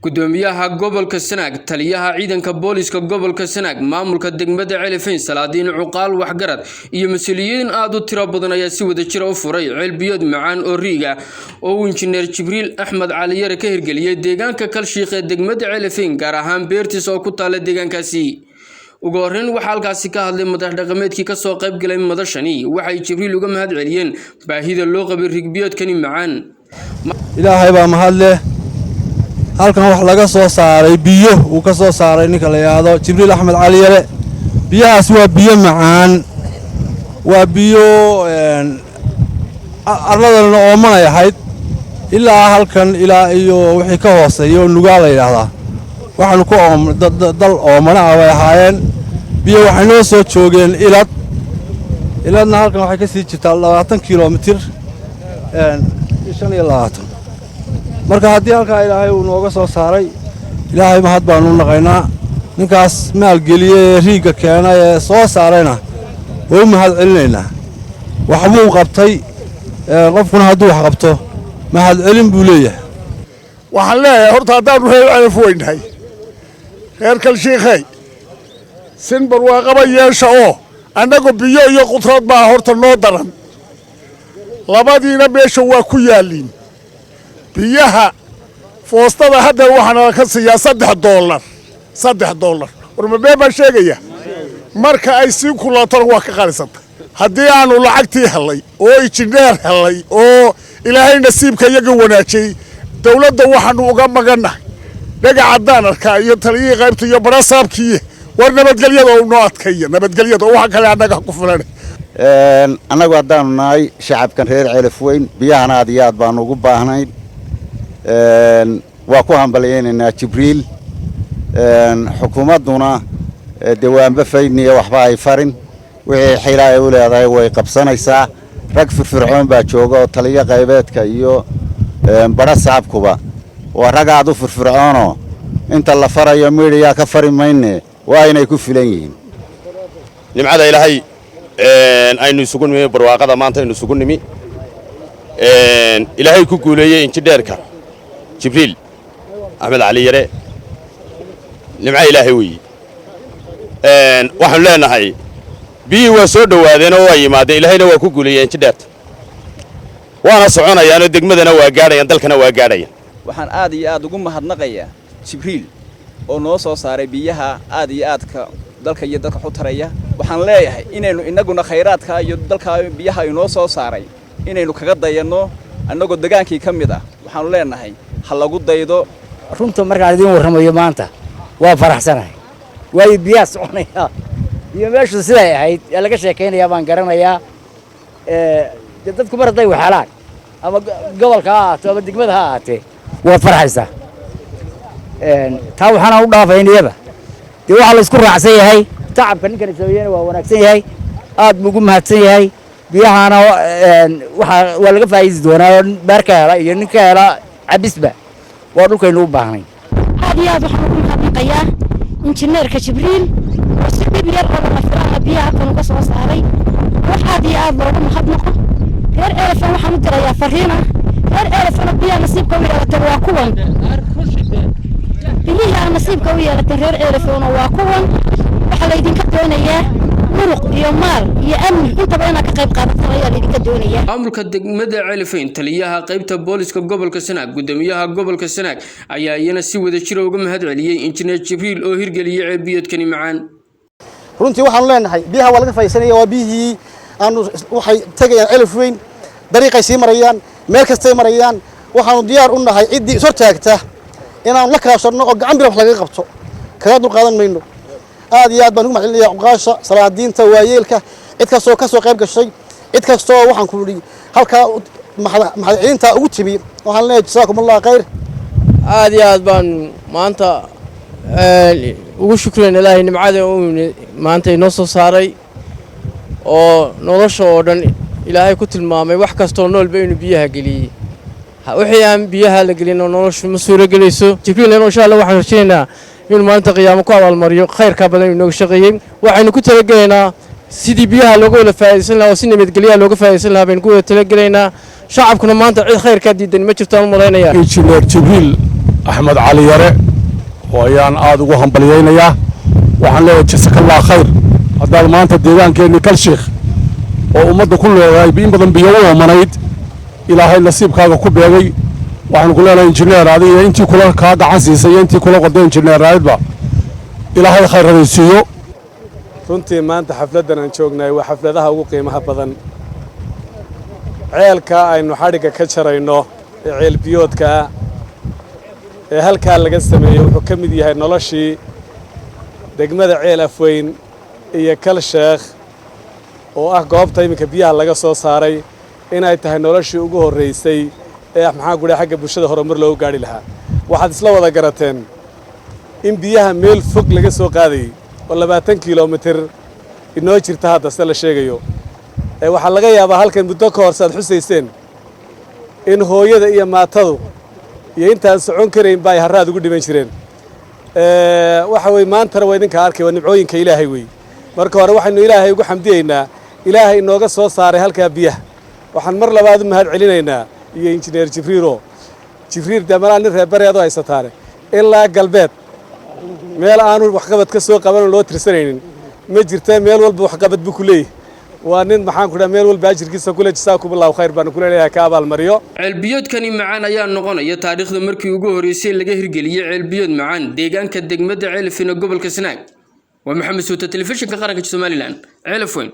gudoomiyaha gobolka Sanaag taliyaha ciidanka booliska gobolka Sanaag maamulka degmada Celefayn Salaadiin Cuqaal waxgarad iyo mas'uuliyiin aad u tiro badan ayaa si wada jir ah u furay cilbiyad macaan oo riiga oo injineer Jibriil Axmed Cali Yare ka hirgeliyay deegaanka Kalshiikh ee degmada Celefayn gaar ahaan beertiisa oo ku taala deegaankaasi ugu horreyn waxa halkaasi ka hadlay madax dhaqameedkii ka soo qayb galay madashani waxay Jibriil uga mahad celiyeen baahida loo qabay riigbiyadkani macaan ilaahay baa mahad leh halkan wax laga soo saaray biyo uu ka soo saaray ninka la yiraahdo Jibriil Axmed Cali Yare biyahaas waa biyo macaan waa biyo arladan oo manayahayd ilaa halkan ilaa iyo wixii ka hooseeyo nugaa la yiraahdaa waxaan ku dal oo mana way ahaayeen biyo waxay noo soo joogeen iladna halkan waxay ka sii jirtaa 20 kilomitir 25 marka haddii halka ilaahay uu nooga soo saaray ilaahay mahad baan u naqaynaa ninkaas maal geliyay riiga keenay ee soo saarayna oo mahad celinaynaa wax buu qabtay qofkuna hadduu wax qabto mahad celin buu leeyahay waxaan leeyahay horta haddaan reer Celef weynahay reer Kalshiikhay sinbar waa qaba yeesha oo annagu biyo iyo qudrad baa horta noo daran labadiina meesha waa ku yaaliin biyaha foostada hadda waxaan ka siiyaa $3 warma beeba sheegaya marka ay si kulaato waa ka qaalisanta haddii aanu lacagtii helay oo injineer helay oo ilaahay nasiibka iyaga wanaajiyay dawladda waxaanu uga maganahay dhagaxadaan arkaa iyo taliyii qaybta iyo barasaabkii war nabadgelyada oo noo adkaya nabadgelyada waxa kale annaga ku filan annagu haddaanu nahay shacabkan reer Celefayn biyahan aad iyo aad baan ugu baahnayn waa ku hambalyeynaa Jibriil xukuumaduna deewaanba faydniya waxba ay farin wixii xilaahay u leedahay way qabsanaysaa rag firfircoon baa jooga oo taliye qaybeedka iyo barasaabkuba waa rag aad u firfircoon inta la farayo meediya ka fari mayne waa inay ku filan yihiin nimcada ilaahay aynu isugu nimi barwaaqada maanta aynu isugu nimi ilaahay ku guuleeyay injineerka Jibriil Axmed Cali Yare nimca ilaahay weey waxaan leenahay bii waa soo dhawaadeen oo ay yimaadeen ilaahayna waa ku guuleeyay injineerta waana soconayaan degmadana waa gaadhayaan dalkana waa gaadhayaan waxaan aad iyo aad ugu mahadnaqayaa Jibriil oo noo soo saaray biyaha aad iyo aadka dalka iyo dadka xutaraya waxaan leeyahay inaynu inaguna khayraadka iyo dalka biyaha inoo soo saaray inaynu kaga dayano annagoo degaankii kamid ah waxaan leenahay hal lagu daydo runta markaan idin warramayo maanta waa faraxsanahay way biyaha soconaya iyo meeshu siday ahayd ee laga sheekeynaya baan garanayaa dadku mar haday waxaalaan ama gobolka ha ahaato ama degmada ha ahaatee waa farxaysaa taa waxaana u dhaafaynayaba dee waxaa la isku raacsan yahay tacabka ninkan sameeyayna waa wanaagsan yahay aad buu ugu mahadsan yahay biyahana waa laga faa'iidi doonaa baarka hela iyo ninka hela cabisba waa dhulkaynu u baahnay aad iyo aad waxaan ugu mahadnaqayaa injineerka Jibriil oo si dhib yar oo la filayo biyaha kan uga soo saaray waxaad iyo aad loogu mahadnaqo reer Celefayn waxaan u dirayaa fariina reer Celefayn biyaha nasiibka u yeelatay waa kuwan biyaha nasiibka u yeelatay reer Celefayn waa kuwan waxa la idinka doonayaa muruq iyo maal iyo amni intaba inaad ka qayb qaadataan ayaa la idinka doonayaa maamulka degmada Celefayn taliyaha qaybta booliska gobolka Sanaag gudoomiyaha gobolka Sanaag ayaa iyana si wada jir uga mahad celiyay injineer Jibriil oo hirgeliyay cilbiyadkani macaan runtii waxaan leenahay biyaha waa laga faa'iideysanaya waa biyihii aanu waxay tagayaan Celefayn dariiqay sii marayaan meel kasta ay marayaan waxaanu diyaar u nahay cidii soo taagta inaan la kaashano oo gacan bir wax laga qabto kaga dul qaadan mayno aad iyo aad baan ugu mahadcelinayaa uqaasha salaadiinta waayeelka cid kastoo ka soo qayb gashay cid kastoo waxaan ku yiri halka mahadcelinta ugu tibi waxaan leeyahay jazaakumullahu khayr aad iyo aad baan maanta ugu shukriyeynaa ilaahay nimcada uu maanta inoo soo saaray oo nolosha oo dhan ilaahay ku tilmaamay wax kastoo noolba inuu biyaha geliyay wixii aan biyaha la gelin noloshu ma suura galayso Jibriil insha Allah waxaan rajaynaynaa inuu maanta qiyaamo ku abaalmariyo khayrka badan inuu shaqeeyay waxaynu ku talagaleynaa sidii biyaha looga wada faa'iideysan lahaa oo si nabadgelyo looga faa'iideysan lahaa baynu ku wada talagaleynaa shacabkuna maanta cid khayrka diidan ma jirto ma maleynaya injineer Jibriil axmed cali yare oo ayaan aad ugu hambalyaynayaa waxaan leeyahay jazakallah khayr haddaad maanta deegaankeenii kalshiikh oo ummadda ku leedahay in badan biyo u oomanayd ilaahay nasiibkaaga ku beegay waxaanu ku leenahay injineer adiga intii kula kaa gacan siisay iyo intii kula qoday injineeraydba ilaahay khayr hadaysiiyo runtii maanta xafladdan aan joognahay waa xafladaha ugu qiimaha badan ceelka aynu xadhigga ka jarayno ee ceel biyoodka ee halkaa laga sameeyey wuxuu ka mid yahay noloshii degmada Ceel Afweyn iyo Kalsheekh oo ah goobta iminka biyaha laga soo saaray inay tahay noloshii ugu horeysay ee maxaa gudhay xagga bulshada horumar loo gaari lahaa waxaad isla wada garateen in biyaha meel fog laga soo qaaday oo 20 kiiloomitir inoo jirta hadda sida la sheegayo waxa laga yaabaa halkan muddo ka hor saad xusayseen in hooyada iyo maatadu iyo intaan socon karayn bay haraad ugu dhiban jireen waxa way maanta way idinka arkay waa nimcooyinka Ilaahay way marka hore waxaanu Ilaahay ugu xamdiyeynaa Ilaahay inooga soo saaray halka biyaha waxaan mar labaad u mahad celinaynaa iyo injineer Jibriil Damalaan reer Bareedo ay sataare ilaa galbeed meel aanu wax qabad ka soo qaban loo tirsanaynin ma jirta meel walba wax qabad bu ku leeyahay waa nin maxaan ku dhahay meel walba ajirkiisa kula jisaakumullahu khayr baan ku leeyahay ka abaal mariyo ceelbiyoodkani macaan ayaa noqonaya taariikhda markii ugu horeysay laga hirgeliyay ceelbiyood macaan deegaanka degmada Ceelafweyn gobolka Sanaag waa Maxamed Suuta telefishinka qaranka Soomaaliland Ceelafweyn